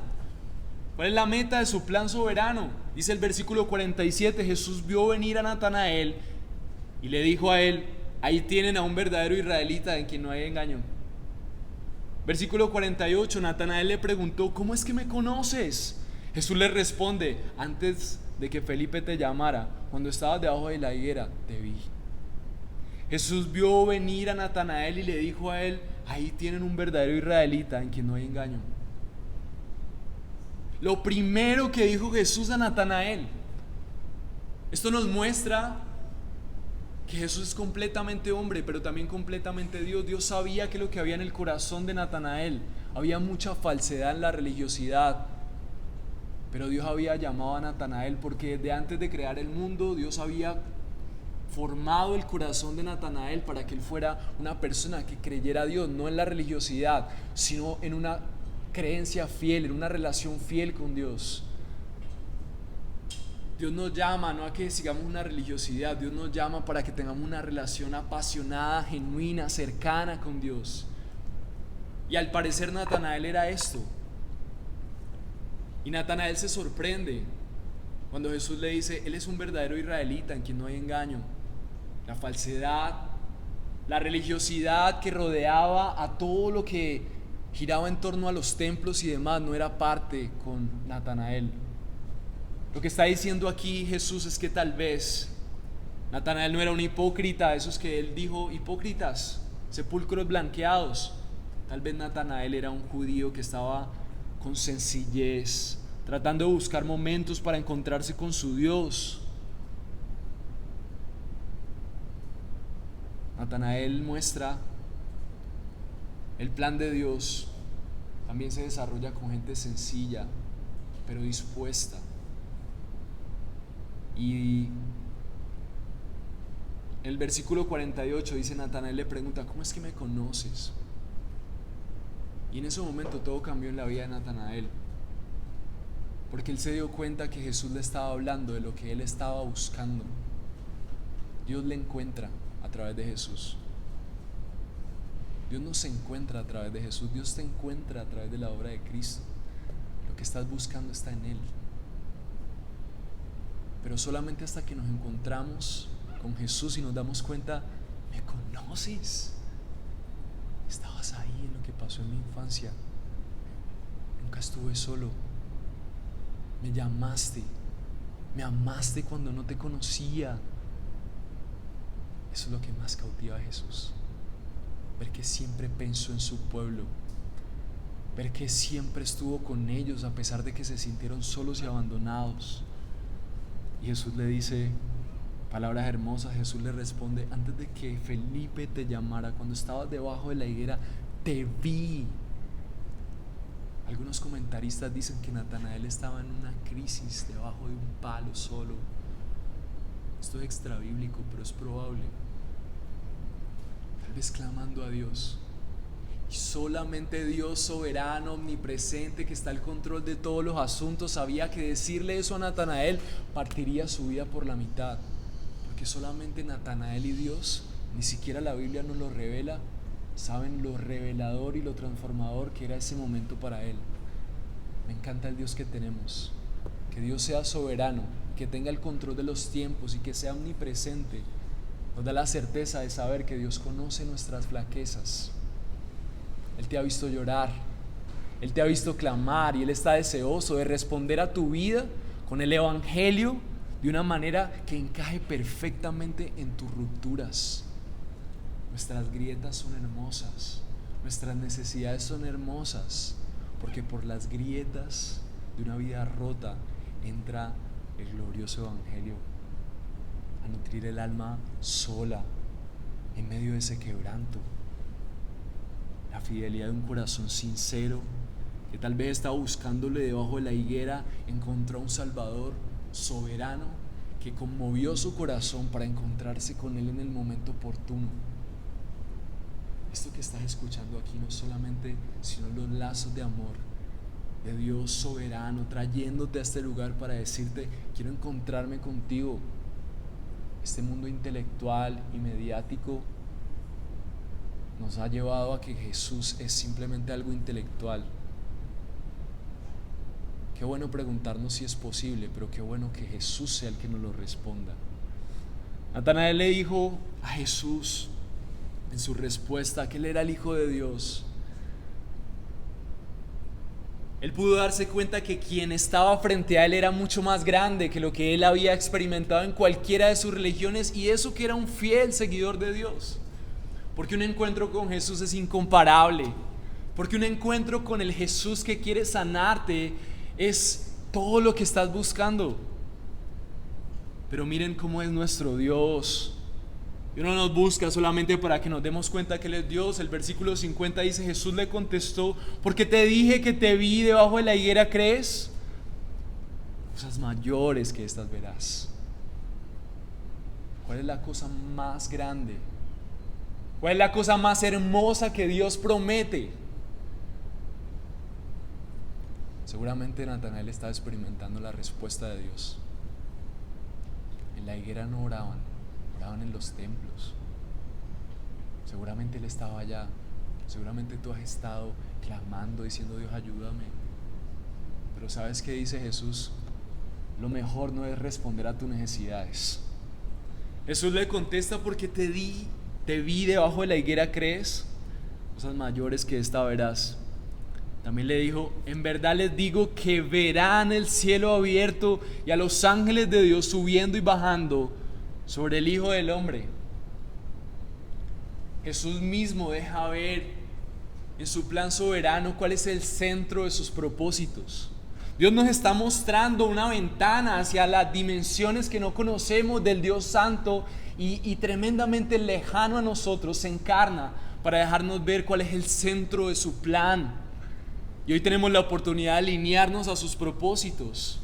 ¿Cuál es la meta de su plan soberano? Dice el versículo 47: Jesús vio venir a Natanael y le dijo a él: ahí tienen a un verdadero israelita en quien no hay engaño. Versículo 48, Natanael le preguntó: ¿cómo es que me conoces? Jesús le responde: antes de que Felipe te llamara, cuando estabas debajo de la higuera, te vi. Jesús vio venir a Natanael y le dijo a él: ahí tienen un verdadero israelita en quien no hay engaño. Lo primero que dijo Jesús a Natanael. Esto nos muestra que Jesús es completamente hombre, pero también completamente Dios. Dios sabía que lo que había en el corazón de Natanael, había mucha falsedad en la religiosidad, pero Dios había llamado a Natanael porque desde antes de crear el mundo, Dios había formado el corazón de Natanael para que él fuera una persona que creyera a Dios, no en la religiosidad, sino en una creencia fiel, en una relación fiel con Dios. Dios nos llama no a que sigamos una religiosidad, Dios nos llama para que tengamos una relación apasionada, genuina, cercana con Dios. Y al parecer Natanael era esto. Y Natanael se sorprende cuando Jesús le dice: él es un verdadero israelita en quien no hay engaño. La falsedad, la religiosidad que rodeaba a todo lo que giraba en torno a los templos y demás no era parte con Natanael. Lo que está diciendo aquí Jesús es que tal vez Natanael no era un hipócrita, esos que él dijo: hipócritas, sepulcros blanqueados. Tal vez Natanael era un judío que estaba con sencillez, tratando de buscar momentos para encontrarse con su Dios. Natanael muestra el plan de Dios. También se desarrolla con gente sencilla, pero dispuesta. Y el versículo 48 dice: Natanael le pregunta, ¿cómo es que me conoces? Y en ese momento todo cambió en la vida de Natanael, porque él se dio cuenta que Jesús le estaba hablando de lo que él estaba buscando. Dios le encuentra a través de Jesús. Dios no se encuentra a través de Jesús, Dios te encuentra a través de la obra de Cristo. Lo que estás buscando está en Él. Pero solamente hasta que nos encontramos con Jesús y nos damos cuenta, ¿me conoces? Estabas ahí en lo que pasó en mi infancia. Nunca estuve solo. Me llamaste, me amaste cuando no te conocía. Eso es lo que más cautiva a Jesús. Ver que siempre pensó en su pueblo, ver que siempre estuvo con ellos a pesar de que se sintieron solos y abandonados. Y Jesús le dice palabras hermosas. Jesús le responde: antes de que Felipe te llamara, cuando estabas debajo de la higuera, te vi. Algunos comentaristas dicen que Natanael estaba en una crisis debajo de un palo solo. Esto es extrabíblico, pero es probable. Tal vez clamando a Dios. Y solamente Dios soberano, omnipresente, que está al control de todos los asuntos, sabía que decirle eso a Natanael partiría su vida por la mitad. Porque solamente Natanael y Dios, ni siquiera la Biblia nos lo revela, saben lo revelador y lo transformador que era ese momento para él. Me encanta el Dios que tenemos. Que Dios sea soberano, que tenga el control de los tiempos y que sea omnipresente. Nos da la certeza de saber que Dios conoce nuestras flaquezas. Él te ha visto llorar, Él te ha visto clamar y Él está deseoso de responder a tu vida con el Evangelio de una manera que encaje perfectamente en tus rupturas. Nuestras grietas son hermosas, nuestras necesidades son hermosas, porque por las grietas de una vida rota entra el glorioso Evangelio a nutrir el alma sola en medio de ese quebranto. La fidelidad de un corazón sincero que tal vez estaba buscándole debajo de la higuera, encontró a un Salvador soberano que conmovió su corazón para encontrarse con Él en el momento oportuno. Esto que estás escuchando aquí no solamente, sino los lazos de amor de Dios soberano trayéndote a este lugar para decirte: quiero encontrarme contigo. Este mundo intelectual y mediático nos ha llevado a que Jesús es simplemente algo intelectual. Qué bueno preguntarnos si es posible, pero qué bueno que Jesús sea el que nos lo responda. Natanael le dijo a Jesús en su respuesta que Él era el Hijo de Dios. Él pudo darse cuenta que quien estaba frente a él era mucho más grande que lo que él había experimentado en cualquiera de sus religiones, y eso que era un fiel seguidor de Dios. Porque un encuentro con Jesús es incomparable. Porque un encuentro con el Jesús que quiere sanarte es todo lo que estás buscando. Pero miren cómo es nuestro Dios. Dios no nos busca solamente para que nos demos cuenta que Él es Dios. El versículo 50 dice: Jesús le contestó: porque te dije que te vi debajo de la higuera, ¿crees? Cosas mayores que estas verás. ¿Cuál es la cosa más grande? ¿Cuál es la cosa más hermosa que Dios promete? Seguramente Natanael estaba experimentando la respuesta de Dios. En la higuera no oraban, oraban en los templos. Seguramente Él estaba allá. Seguramente tú has estado clamando, diciendo: Dios, ayúdame. Pero ¿sabes qué dice Jesús? Lo mejor no es responder a tus necesidades. Jesús le contesta: porque te vi debajo de la higuera, ¿crees? Cosas mayores que esta verás. También le dijo: en verdad les digo que verán el cielo abierto y a los ángeles de Dios subiendo y bajando sobre el Hijo del Hombre. Jesús mismo deja ver en su plan soberano, cuál es el centro de sus propósitos. Dios nos está mostrando una ventana hacia las dimensiones que no conocemos del Dios Santo y tremendamente lejano a nosotros, se encarna para dejarnos ver cuál es el centro de su plan. Y hoy tenemos la oportunidad de alinearnos a sus propósitos.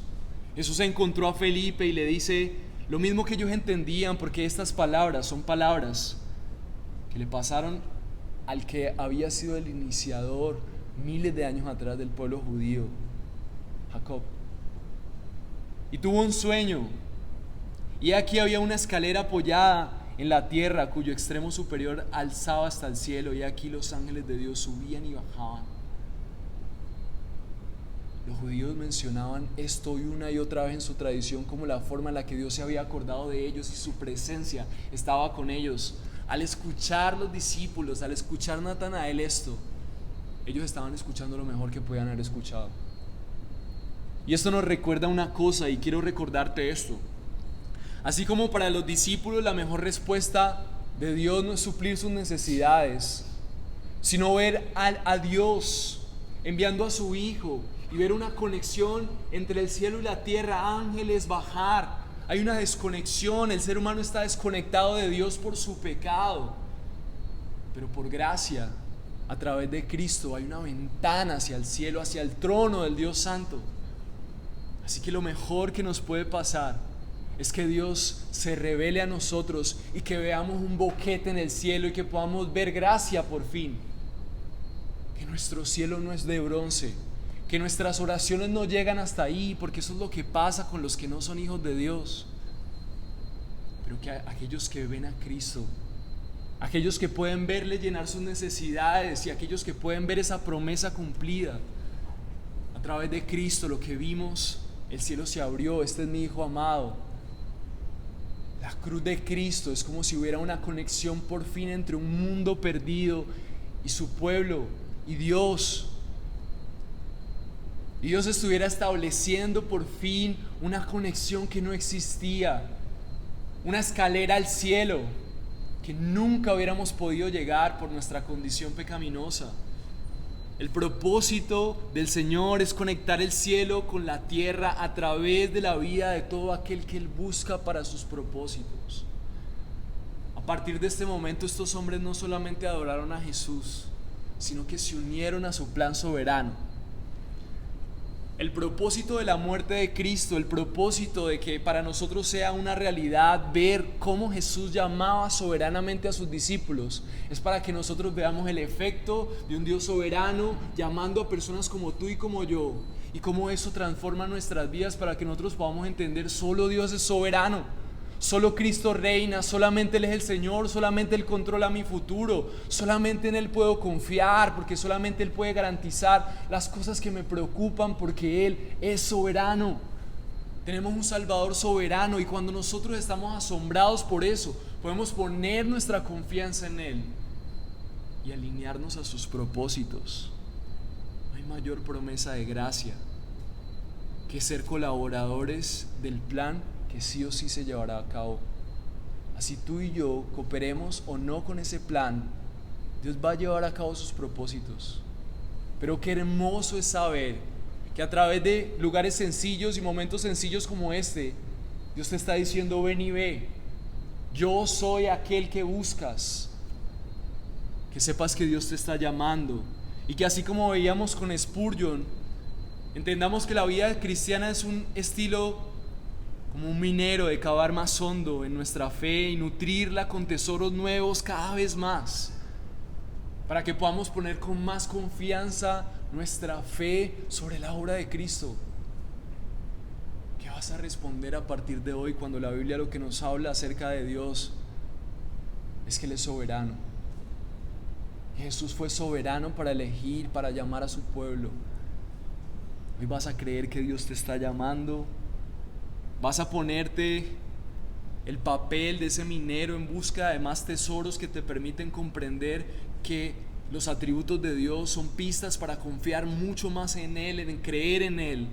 Jesús encontró a Felipe y le dice lo mismo que ellos entendían, porque estas palabras son palabras que le pasaron al que había sido el iniciador miles de años atrás del pueblo judío, Jacob. Y tuvo un sueño, y aquí había una escalera apoyada en la tierra cuyo extremo superior alzaba hasta el cielo, y aquí los ángeles de Dios subían y bajaban. Los judíos mencionaban esto una y otra vez en su tradición como la forma en la que Dios se había acordado de ellos y su presencia estaba con ellos. Al escuchar los discípulos, al escuchar Natanael esto, ellos estaban escuchando lo mejor que podían haber escuchado. Y esto nos recuerda una cosa, y quiero recordarte esto. Así como para los discípulos la mejor respuesta de Dios no es suplir sus necesidades, sino ver a Dios enviando a su Hijo y ver una conexión entre el cielo y la tierra, ángeles bajar. Hay una desconexión, el ser humano está desconectado de Dios por su pecado, pero por gracia, a través de Cristo, hay una ventana hacia el cielo, hacia el trono del Dios Santo. Así que lo mejor que nos puede pasar es que Dios se revele a nosotros y que veamos un boquete en el cielo y que podamos ver gracia por fin. Que nuestro cielo no es de bronce, que nuestras oraciones no llegan hasta ahí, porque eso es lo que pasa con los que no son hijos de Dios. Pero que aquellos que ven a Cristo, aquellos que pueden verle llenar sus necesidades y aquellos que pueden ver esa promesa cumplida a través de Cristo, lo que vimos, el cielo se abrió, este es mi Hijo amado. La cruz de Cristo es como si hubiera una conexión por fin entre un mundo perdido y su pueblo y Dios. Y Dios estuviera estableciendo por fin una conexión que no existía, una escalera al cielo que nunca hubiéramos podido llegar por nuestra condición pecaminosa. El propósito del Señor es conectar el cielo con la tierra a través de la vida de todo aquel que Él busca para sus propósitos. A partir de este momento, estos hombres no solamente adoraron a Jesús, sino que se unieron a su plan soberano. El propósito de la muerte de Cristo, el propósito de que para nosotros sea una realidad ver cómo Jesús llamaba soberanamente a sus discípulos, es para que nosotros veamos el efecto de un Dios soberano llamando a personas como tú y como yo, y cómo eso transforma nuestras vidas para que nosotros podamos entender: solo Dios es soberano. Solo Cristo reina, solamente Él es el Señor, solamente Él controla mi futuro, solamente en Él puedo confiar, porque solamente Él puede garantizar las cosas que me preocupan, porque Él es soberano. Tenemos un Salvador soberano, y cuando nosotros estamos asombrados por eso, podemos poner nuestra confianza en Él y alinearnos a sus propósitos. No hay mayor promesa de gracia que ser colaboradores del plan que sí o sí se llevará a cabo. Así tú y yo cooperemos o no con ese plan, Dios va a llevar a cabo sus propósitos. Pero qué hermoso es saber que a través de lugares sencillos y momentos sencillos como este, Dios te está diciendo: ven y ve, yo soy aquel que buscas. Que sepas que Dios te está llamando, y que así como veíamos con Spurgeon, entendamos que la vida cristiana es un estilo como un minero, de cavar más hondo en nuestra fe y nutrirla con tesoros nuevos cada vez más, para que podamos poner con más confianza nuestra fe sobre la obra de Cristo. ¿Qué vas a responder a partir de hoy cuando la Biblia lo que nos habla acerca de Dios es que Él es soberano? Jesús fue soberano para elegir, para llamar a su pueblo. Hoy vas a creer que Dios te está llamando. Vas a ponerte el papel de ese minero en busca de más tesoros que te permiten comprender que los atributos de Dios son pistas para confiar mucho más en Él, en creer en Él.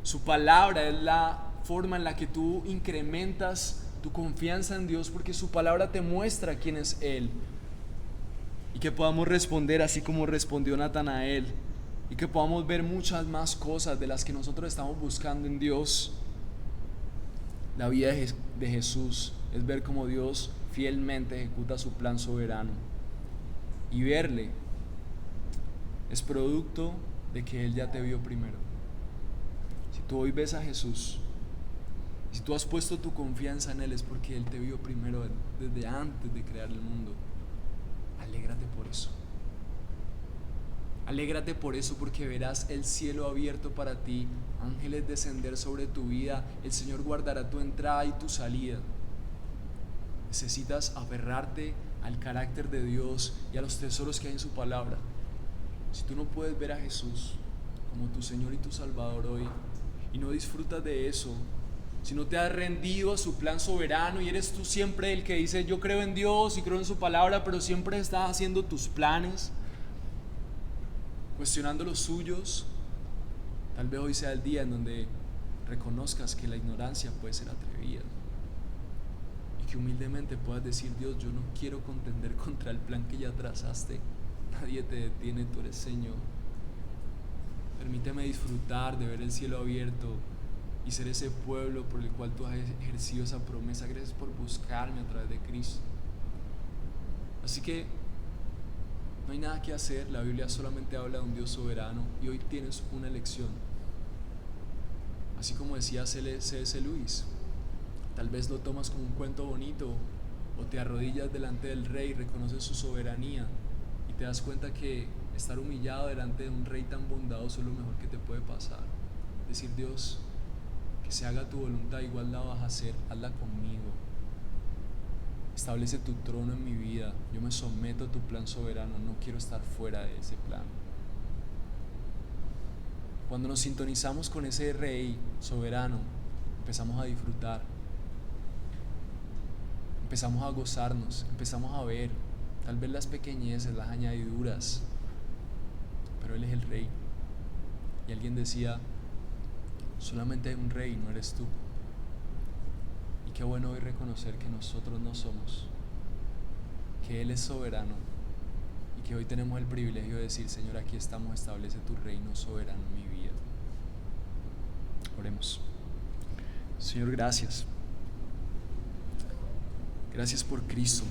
Su palabra es la forma en la que tú incrementas tu confianza en Dios, porque su palabra te muestra quién es Él. y que podamos responder así como respondió Natanael, y que podamos ver muchas más cosas de las que nosotros estamos buscando en Dios. La vida de Jesús es ver cómo Dios fielmente ejecuta su plan soberano, y verle es producto de que Él ya te vio primero. Si tú hoy ves a Jesús, si tú has puesto tu confianza en Él, es porque Él te vio primero desde antes de crear el mundo. Alégrate por eso. Alégrate por eso, porque verás el cielo abierto para ti, ángeles descender sobre tu vida, el Señor guardará tu entrada y tu salida. Necesitas aferrarte al carácter de Dios y a los tesoros que hay en su palabra. Si tú no puedes ver a Jesús como tu Señor y tu Salvador hoy, y no disfrutas de eso, si no te has rendido a su plan soberano y eres tú siempre el que dice yo creo en Dios y creo en su palabra, pero siempre estás haciendo tus planes, cuestionando los suyos, tal vez hoy sea el día en donde reconozcas que la ignorancia puede ser atrevida y que humildemente puedas decir: Dios, yo no quiero contender contra el plan que ya trazaste, nadie te detiene, tú eres Señor. Permíteme disfrutar de ver el cielo abierto y ser ese pueblo por el cual tú has ejercido esa promesa. Gracias por buscarme a través de Cristo. Así que no hay nada que hacer, la Biblia solamente habla de un Dios soberano y hoy tienes una elección. Así como decía C.S. Lewis, tal vez lo tomas como un cuento bonito o te arrodillas delante del rey y reconoces su soberanía y te das cuenta que estar humillado delante de un rey tan bondadoso es lo mejor que te puede pasar. Decir: Dios, que se haga tu voluntad, igual la vas a hacer, hazla conmigo. Establece tu trono en mi vida, yo me someto a tu plan soberano, no quiero estar fuera de ese plan. Cuando nos sintonizamos con ese rey soberano, empezamos a disfrutar, empezamos a gozarnos, empezamos a ver tal vez las pequeñeces, las añadiduras, pero Él es el rey. Y alguien decía: solamente hay un rey, no eres tú. Y qué bueno hoy reconocer que nosotros no somos, que Él es soberano y que hoy tenemos el privilegio de decir: Señor, aquí estamos, establece tu reino soberano en mi vida. Oremos. Señor, gracias. Gracias por Cristo.